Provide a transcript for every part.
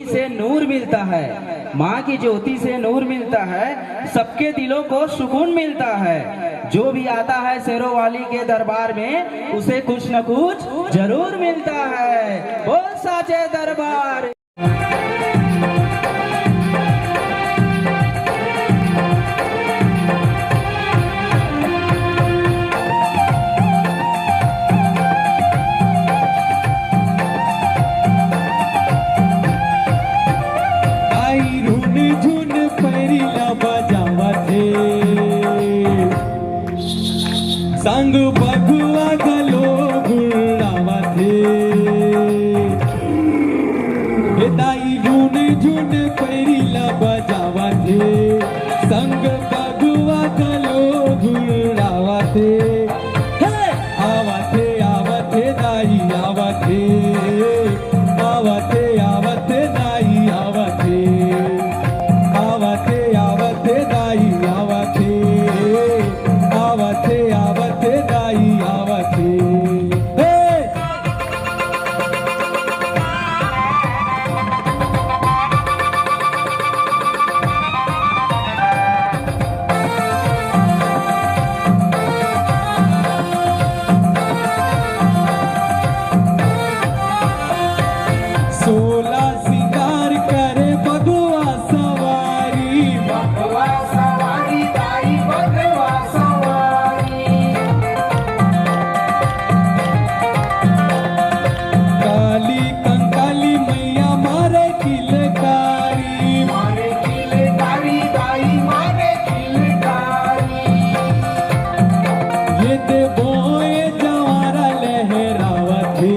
से नूर मिलता है, माँ की ज्योति से नूर मिलता है, सबके दिलों को सुकून मिलता है। जो भी आता है शेरों वाली के दरबार में उसे कुछ न कुछ जरूर मिलता है। बोल साचे दरबार। संग बघवा गलो गुळावा थे हे दाई झुन झुन पैरीला बजावा थे संग बघवा गलो गुळावा थे आवा थे दाई आवा थे दाई आवा थे दाई आवा थे दाई आवते। सोला सिंगार करे बगवा सवारी दाई बगवा सवारी। काली कंकाली मैया मारे किलकारी दाई मारे किलकारी। ये दे बोए जवारा लहरावा थे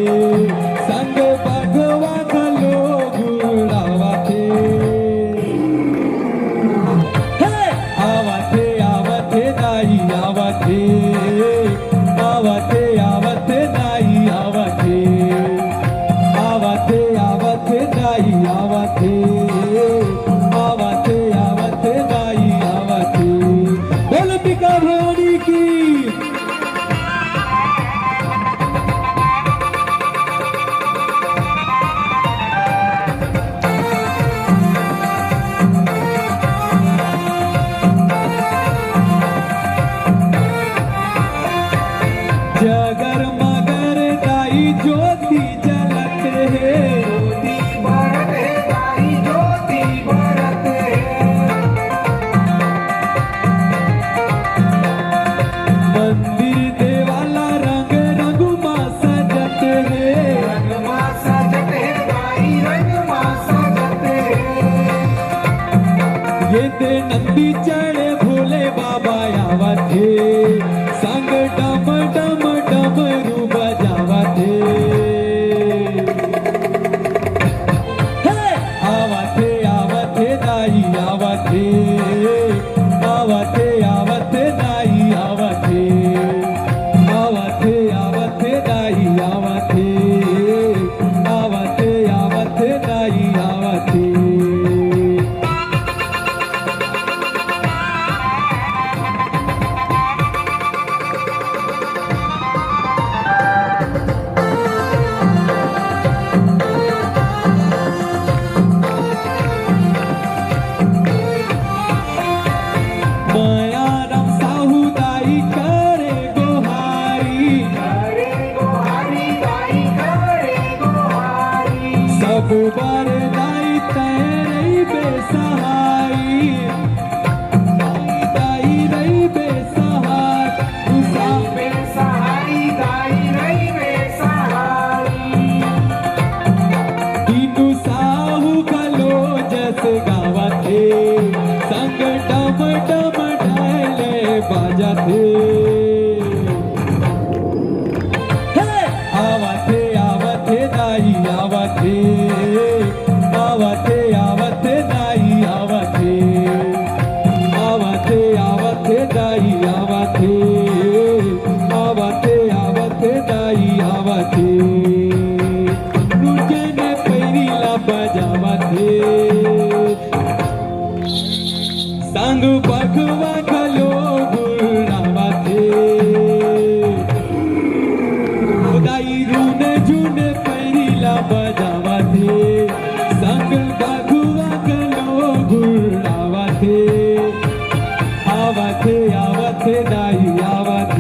संग बगवा गलो गुड़ावा थे आवा थे दाई आवा थे दाई आवा थे दाई आवा थे दाई आवा थे। बोल बिका भवानी की। जगर मगर दाई ज्योति जलत है दाई ज्योति बरत मंदिर देवाला रंग रंगुमा सजत है रंगमा सजत दाई रंगमा सजत। ये दे नंदी चढ़े भोले बाबा आवा थे संग डम डम डमरू बजावा थे आवा थे दाई आवा थे दाई आवा थे दाई आवा थे दाई आवा थे। मायाराम साहू दाई करे गोहारी दाई करे गोहारी। सब बार दाई तेरे बेसहाई दाई रही बेसहाय बेसहारी दाई रही बेसहारी। दीनू साहू गलो जस गावा थे संग डम डम ढाले बाजा थे आवा थे दाई आवा थे दाई आवा थे दाई आवा थे दाई आवा थे। रुके ने पैरीला बजावा थे संग बघवा गलो गुड़ावा थे दाई रूने आवत दाई आवत